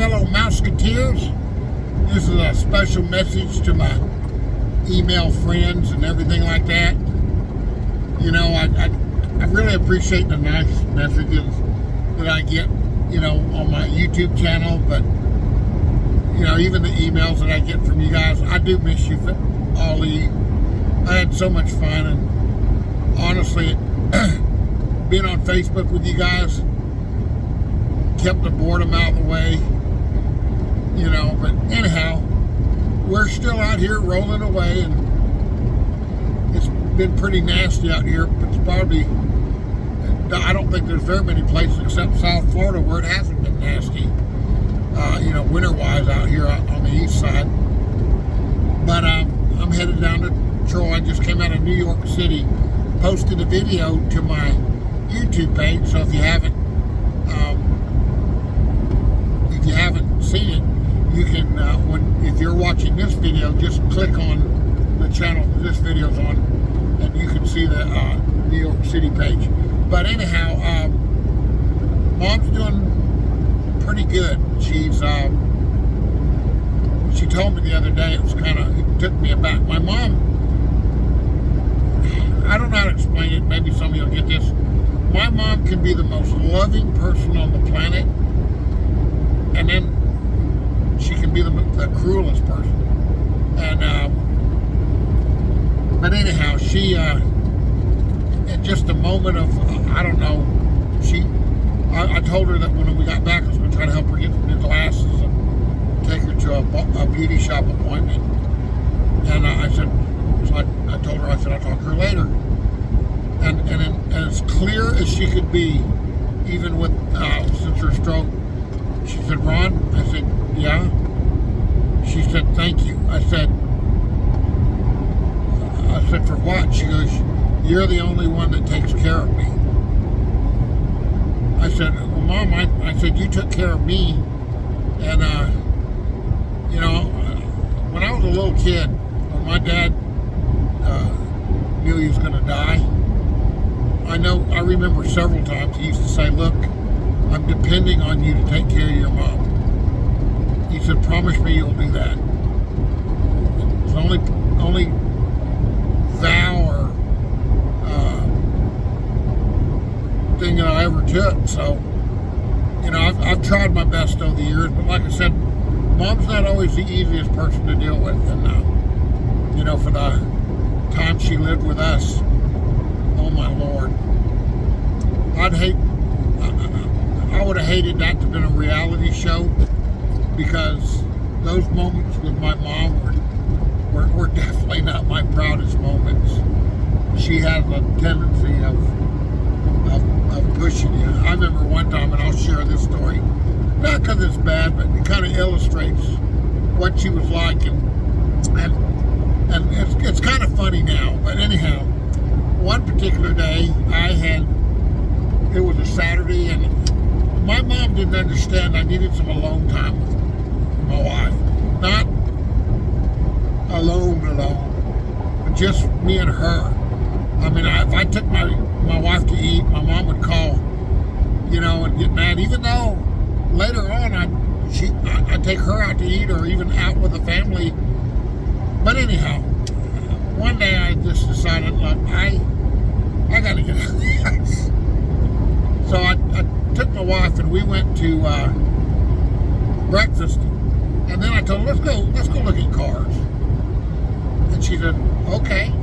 fellow Mouseketeers. This is a special message to my email friends and everything like that. You know, I really appreciate the nice messages that I get, you know, on my YouTube channel, but, you know, even the emails that I get from you guys, I do miss you, Ollie. I had so much fun, and honestly, being on Facebook with you guys kept the boredom out of the way, you know. But anyhow, we're still out here rolling away, and it's been pretty nasty out here. It's probably, I don't think there's very many places except South Florida where it hasn't been nasty, you know, winter-wise out here on the east side. But I'm headed down to Troy. I just came out of New York City, posted a video to my YouTube page, so if you haven't seen it, you can, if you're watching this video, just click on the channel this video's on, and you can see the New York City page. But anyhow, Mom's doing pretty good. She told me the other day, it took me aback. My mom, I don't know how to explain it, maybe some of you will get this. My mom can be the most loving person on the planet, and then she can be the cruelest person. And but anyhow, she in just a moment of I don't know, I told her that when we got back I was going to try to help her get some new glasses and take her to a beauty shop appointment. And I told her, I said I'll talk to her later. And as clear as she could be, even with since her stroke, she said, "Ron," I said, "Yeah." She said, "Thank you." I said, "For what?" She goes, "You're the only one that takes care of me." I said, "Well, Mom," I said, "you took care of me." And you know, when I was a little kid, when my dad knew he was going to die, I remember several times he used to say, "Look, I'm depending on you to take care of your mom." He said, "Promise me you'll do that." It's the only vow or thing that I ever took. So, you know, I've tried my best over the years, but like I said, Mom's not always the easiest person to deal with. And, you know, for the time she lived with us, oh my Lord, I would have hated that to have been a reality show, because those moments with my mom were definitely not my proudest moments. She has a tendency of pushing you. I remember one time, and I'll share this story, not because it's bad, but it kind of illustrates what she was like, and it's kind of funny now. But anyhow, one particular day, it was a Saturday, and my mom didn't understand I needed some alone time with my wife. Not alone, but just me and her. I mean, if I took my wife to eat, my mom would call, you know, and get mad, even though later on I'd take her out to eat, or even out with the family. But anyhow, one day I just decided, look, I got to get out of the house. So I took my wife, and we went to breakfast, and then I told her, let's go look at cars. And she said, okay.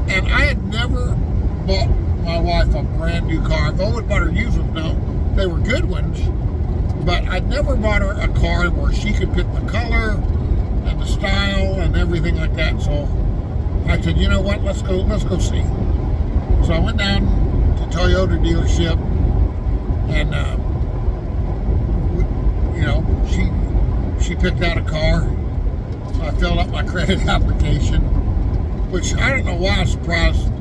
And I had never bought my wife a brand new car. I've always bought her used ones. Now, they were good ones, but I'd never bought her a car where she could pick the color and the style and everything like that. So I said, you know what, let's go see. So I went down to Toyota dealership, and you know, she picked out a car. So I filled out my credit application, which I don't know why I was surprised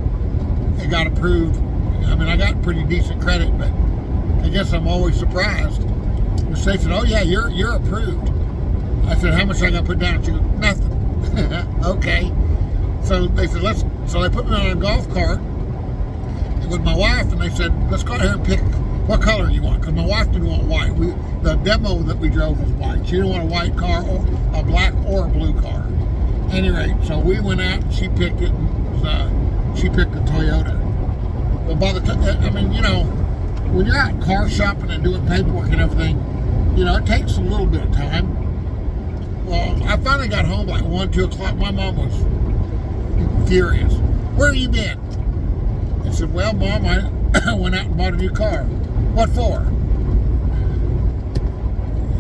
it got approved. I mean, I got pretty decent credit, but I guess I'm always surprised. They said, "Oh yeah, you're approved." I said, "How much I got to put down?" She goes, "Nothing." Okay. So they said, so they put me on a golf cart with my wife, and they said, "Let's go out here and what color you want? Because my wife didn't want white. The demo that we drove was white. She didn't want a white car, or a black or a blue car. At any rate, so we went out and she picked it. And, she picked a Toyota. Well, by the time, I mean, you know, when you're out car shopping and doing paperwork and everything, you know, it takes a little bit of time. Well, I finally got home like 1, 2 o'clock. My mom was furious. Where have you been? I said, well, Mom, I went out and bought a new car. What for?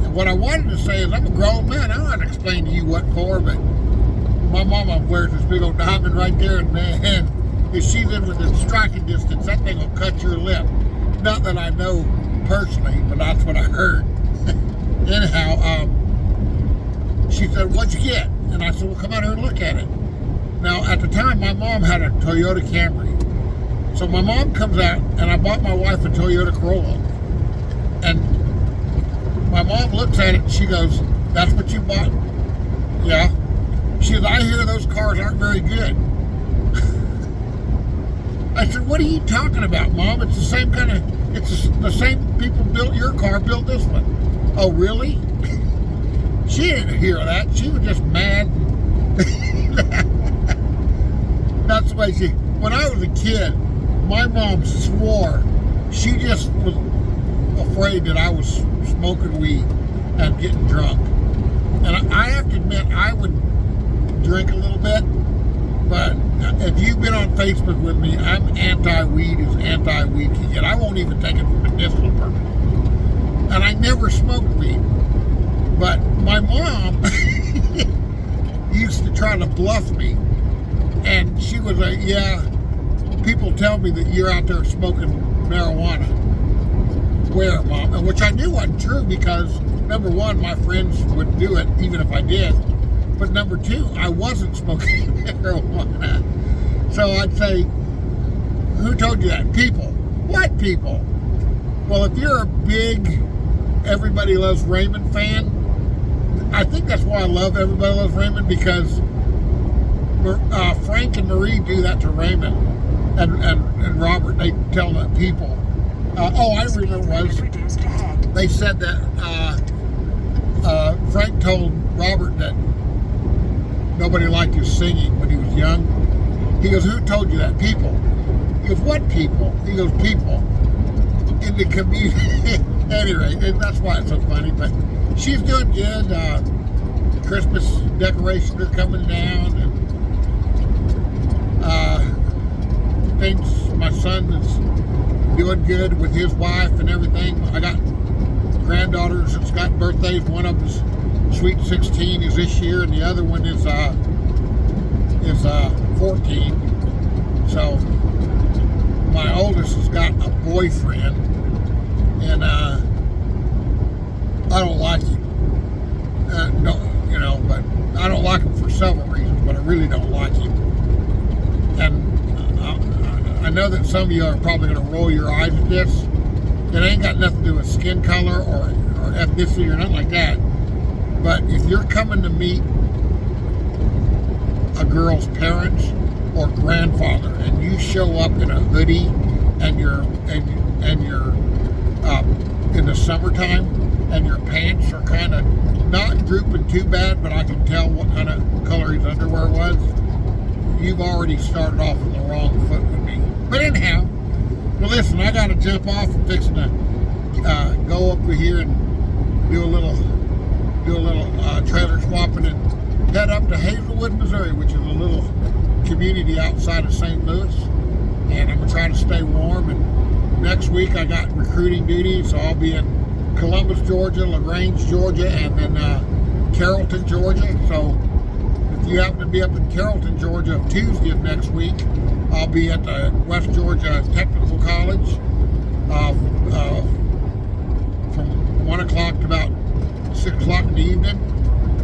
And what I wanted to say is, I'm a grown man. I don't have to explain to you what for, but my mama wears this big old diamond right there, and man, if she's in within striking distance, that thing will cut your lip. Not that I know personally, but that's what I heard. Anyhow, she said, what'd you get? And I said, well, come out here and look at it. Now, at the time, my mom had a Toyota Camry. So my mom comes out, and I bought my wife a Toyota Corolla. And my mom looks at it, and she goes, that's what you bought? Yeah. She says, I hear those cars aren't very good. I said, what are you talking about, Mom? It's the same kind of, it's the same people built your car, built this one. Oh, really? She didn't hear that. She was just mad. That's the way she, when I was a kid, my mom swore she just was afraid that I was smoking weed and getting drunk. And I have to admit, I would drink a little bit, but if you've been on Facebook with me, I'm anti-weed as anti-weed can get. I won't even take it for medicinal purposes. And I never smoked weed. But my mom used to try to bluff me. And she was like, yeah, people tell me that you're out there smoking marijuana. Where, Mom? And which I knew wasn't true because, number one, my friends wouldn't do it, even if I did. But number two, I wasn't smoking marijuana. So I'd say, who told you that? People. What people? Well, if you're a big Everybody Loves Raymond fan, I think that's why I love Everybody Loves Raymond, because Frank and Marie do that to Raymond and Robert. They tell the people. I remember was they said that Frank told Robert that nobody liked his singing when he was young. He goes, who told you that? People. He goes, what people? He goes, people in the community. Anyway, and that's why it's so funny. But she's doing good. Christmas decorations are coming down, and things. My son is doing good with his wife and everything. I got granddaughters that's got birthdays. One of them's sweet 16 is this year, and the other one is 14. So my oldest has got a boyfriend, and I don't like him. But I don't like him for several reasons, but I really don't like him. And I know that some of you are probably going to roll your eyes at this. It ain't got nothing to do with skin color or ethnicity or nothing like that. But if you're coming to meet a girl's parents or grandfather, and you show up in a hoodie and you're in the summertime and your pants are kind of not drooping too bad, but I can tell what kind of color his underwear was, you've already started off on the wrong foot with me. But anyhow, well, listen, I got to jump off. I'm fixing to go up here and do a little trailer swapping and head up to Hazelwood, Missouri, which is a little community outside of St. Louis. And I'm going to try to stay warm. And next week I got recruiting duty, so I'll be in Columbus, Georgia, LaGrange, Georgia, and then Carrollton, Georgia. So if you happen to be up in Carrollton, Georgia, Tuesday of next week, I'll be at the West Georgia Technical College from 1 o'clock to about 6 o'clock in the evening.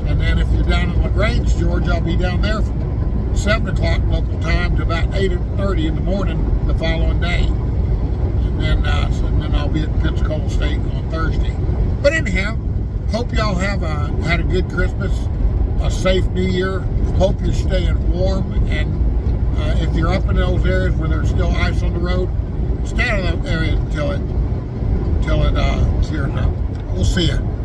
And then if you're down in LaGrange, Georgia, I'll be down there from 7 o'clock local time to about 8:30 in the morning the following day. And then I'll be at Pensacola State on Thursday. But anyhow, hope y'all have had a good Christmas, a safe New Year. Hope you're staying warm, and if you're up in those areas where there's still ice on the road, stay out of those areas until until it clears up. We'll see you.